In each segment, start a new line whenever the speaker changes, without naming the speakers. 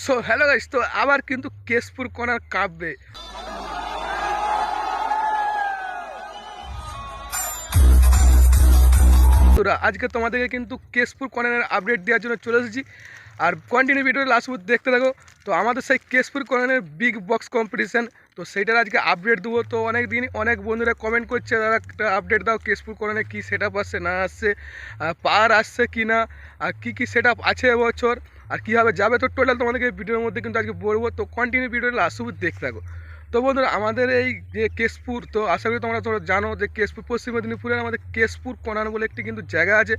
So hello guys, তো আবার কিন্তু কেশপুর কর্নার কাঁপবে। তোরা আজকে তোমাদেরকে কিন্তু কেশপুর কর্নারের আপডেট দেওয়ার জন্য চলে এসেছি। আর কন্টিনিউ ভিডিও লাস্ট পর্যন্ত দেখতে থাকো। তো আমাদের সেই কেশপুর কর্নারের বিগ বক্স কম্পিটিশান, তো সেইটার আজকে আপডেট দেবো। তো অনেক দিন অনেক বন্ধুরা কমেন্ট করছে, দাদা একটা আপডেট দাও, কেশপুর কর্নারে কী সেট আপ আসছে না আসছে, পার আসছে কি না, আর কী কী সেট আপ আছে এবছর, আর কীভাবে যাবে। তো টোটাল তোমাদেরকে ভিডিওর মধ্যে কিন্তু আজকে বলবো। তো কন্টিনিউ ভিডিওটা লাস্ট পর্যন্ত দেখতে থাকো। তো বন্ধুরা, আমাদের এই যে কেশপুর, তো আশা করি তোমরা জানো যে কেশপুর পশ্চিম মেদিনীপুরের আমাদের কেশপুর কর্নার বলে একটি কিন্তু জায়গা আছে।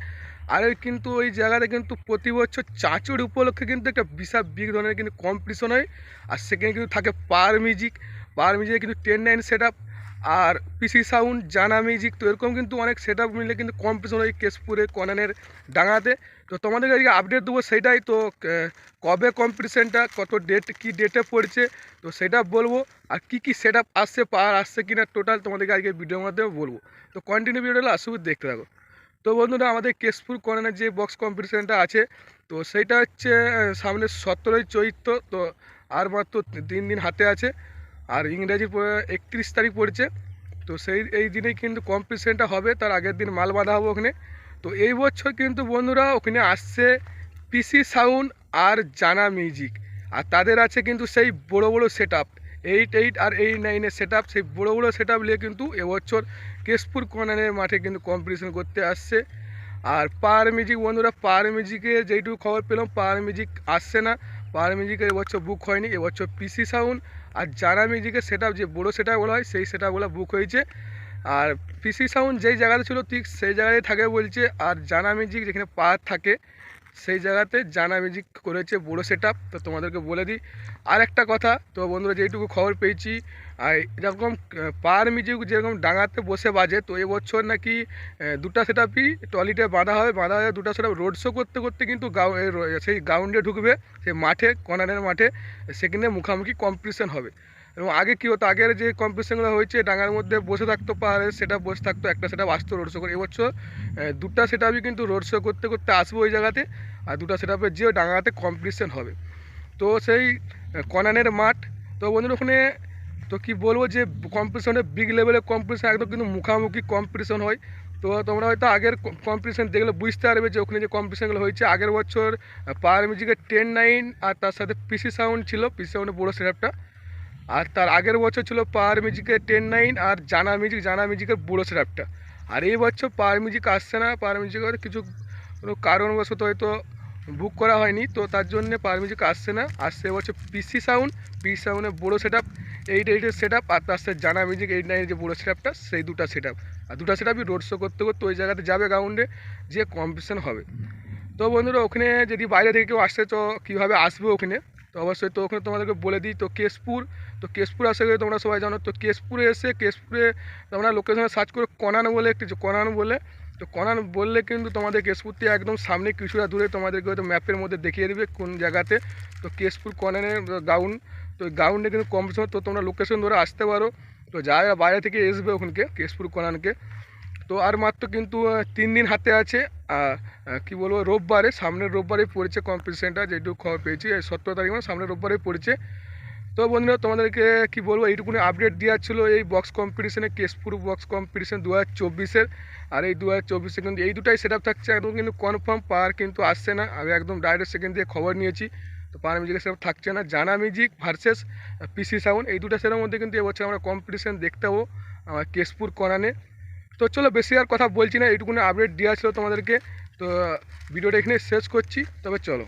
আর কিন্তু ওই জায়গাতে কিন্তু প্রতি বছর চাঁচুর উপলক্ষে কিন্তু একটা বিশাল বিগ ধরনের কিন্তু কম্পিটিশন হয়। আর সেখানে কিন্তু থাকে পাওয়ার মিউজিকে কিন্তু 10-9 সেট আপ, আর পিসি সাউন্ড, জানা মিউজিক, তো এরকম কিন্তু অনেক সেট আপ মিলে কিন্তু কম্পিটিশন হয় কেশপুরে কর্নারের ডাঙাতে। তো তোমাদেরকে আজকে আপডেট দেবো সেইটাই। তো কবে কম্পিটিশানটা, কত ডেট, কি ডেটে পড়ছে, তো সেটা বলবো। আর কী কী সেট আপ আসছে, পাওয়ার আসছে কিনা, টোটাল তোমাদেরকে আজকে ভিডিওর মাধ্যমে বলবো। তো কন্টিনিউ ভিডিওটা আসবে দেখতে থাকো। তো বন্ধুরা, আমাদের কেশপুর কর্নারের যে বক্স কম্পিটিশানটা আছে, তো সেইটা হচ্ছে সামনে 17ই চৈত্র। তো আর মাত্র 3 দিন হাতে আছে। আর ইংরাজির 31 তারিখ পড়ছে। তো এই দিনেই কিন্তু কম্পিটিশানটা হবে, তার আগের দিন মাল বাঁধা হবে ওখানে। তো এই বছর কিন্তু বন্ধুরা ওখানে আসছে পিসি সাউন্ড আর জানা মিউজিক। আর তাদের আছে কিন্তু সেই বড় বড় সেট আপ, 8 আর 8-9 সেট আপ, সেই বড়ো বড়ো সেট আপ নিয়ে কিন্তু এবছর কেশপুর কর্নারের মাঠে কিন্তু কম্পিটিশন করতে আসছে। আর পাওয়ার মিউজিক বন্ধুরা, পাওয়ার মিউজিকে যেইটুকু খবর পেলাম, পাওয়ার মিউজিক আসছে না। পাওয়ার মিউজিকের এবছর বুক হয়নি, এবছর পিসি সাউন্ড আর জানা মিউজিকের সেট আপ, যে বড়ো সেট আপগুলো হয় সেই সেট আপগুলো বুক হয়েছে। আর পিসি সাউন্ড যেই জায়গাতে ছিল ঠিক সেই জায়গায় থাকে বলছে। আর জানা মিউজিক যেখানে পাওয়ার থাকে সেই জায়গাতে জানা মিউজিক করেছে বড়ো সেট আপ। তো তোমাদেরকে বলে দিই আর একটা কথা, তো বন্ধুরা যেইটুকু খবর পেয়েছি, আর এরকম পাওয়ার মিউজিক যেরকম ডাঙাতে বসে বাজে, তো এবছর নাকি দুটা সেট আপই টলিতে বাঁধা হয়ে দুটা সেট আপ রোড শো করতে করতে কিন্তু সেই গ্রাউন্ডে ঢুকবে, সেই মাঠে, কর্নারের মাঠে, সেখানে মুখামুখি কম্পিটিশান হবে। এবং আগে কী হতো, আগের যে কম্পিটিশানগুলো হয়েছে ডাঙার মধ্যে বসে থাকতো, পাহাড়ে সেটা বসে থাকতো, একটা সেটা আসতো রোড শো করে। এবছর দুটা সেট আপই কিন্তু রোড শো করতে করতে আসবে ওই জায়গাতে, আর দুটা সেট আপের যে ডাঙাতে কম্পিটিশান হবে। তো সেই কর্নারের মাঠ, তো বন্ধুরা ওখানে তো কী বলবো, যে কম্পিটিশনে বিগ লেভেলের কম্পিটিশান, একদম কিন্তু মুখামুখি কম্পিটিশান হয়। তো তোমরা হয়তো আগের কম্পিটিশান দেখলে বুঝতে পারবে যে ওখানে যে কম্পিটিশানগুলো হয়েছে আগের বছর, পাওয়ার মিউজিকের 10-9 আর তার সাথে পিসি সাউন্ড ছিল, পিসি সাউন্ডের বড়ো সেট আপটা। আর তার আগের বছর ছিল পাওয়ার মিউজিকের 10-9 আর জানা মিউজিকের বড়ো সেট আপটা। আর এই বছর পাওয়ার মিউজিক আসছে না, পাওয়ার মিউজিকের কিছু কোনো কারণবশত হয়তো বুক করা হয়নি, তো তার জন্য পাওয়ার মিউজিক আসছে না। আসছে এবছর পিসি সাউন্ডের বড়ো সেট আপ, 8-8-এর সেট আপ, আর তার সাথে জানা মিউজিক 8-9-এর যে বড়ো সেট আপটা, সেই দুটা সেট আপ। আর দুটা সেট আপই রোড শো করতে করতে ওই জায়গাতে যাবে গ্রাউন্ডে, যে কম্পিটিশান হবে। তো বন্ধুরা, ওখানে যদি বাইরে থেকে কেউ আসছে, তো কীভাবে আসবে ওখানে, তো অবশ্যই তো ওখানে তোমাদেরকে বলে দিই। তো কেশপুর আসে গেলে তোমরা সবাই জানো, তো কেশপুরে তোমরা লোকেশনে সার্চ করে কনান বলে কনান বলে, তো কনান বললে কিন্তু তোমাদের কেশপুর থেকে একদম সামনে কিছুটা দূরে তোমাদেরকে হয়তো ম্যাপের মধ্যে দেখিয়ে দেবে কোন জায়গাতে। তো কেশপুর কনানের গ্রাউন্ড, তো গ্রাউন্ডে কিন্তু কম্পিটিশন, তো তোমরা লোকেশন ধরে আসতে পারো। তো যারা বাইরে থেকে আসবে ওখানকে কেশপুর কনানকে, তো আর মাত্র কিন্তু 3 দিন হাতে আছে। কি বলবো, সামনের রোববারে পড়েছে কম্পিটিশানটা, যেটুকু খবর পেয়েছি 17 তারিখ মানে সামনের রোববারে পড়েছে। তো বন্ধুরা, তোমাদেরকে কি বলবো, এইটুকুনি আপডেট দেওয়ার ছিল এই বক্স কম্পিটিশানে, কেশপুর বক্স কম্পিটিশান 2024-এর। আর এই 2024-এ কিন্তু এই দুটাই সেট আপ থাকছে, একদম কিন্তু কনফার্ম। পাওয়ার কিন্তু আসছে না, আমি একদম ডাইরেক্ট সেকেন্ড দিয়ে খবর নিয়েছি। তো পাওয়ার মিউজিকের সেট আপ থাকছে না। জানা মিউজিক ভার্সেস পিসি সাউন্ড, এই দুটা সেটের মধ্যে কিন্তু এবছর আমরা কম্পিটিশান দেখতে পাবো আমার কেশপুর কর্নারে। তো চলো, বেশি আর কথা বলছি না, এইটুকুনি আপডেট দেওয়া ছিল তোমাদেরকে। তো ভিডিওটা এখানে শেষ করছি, তবে চলো।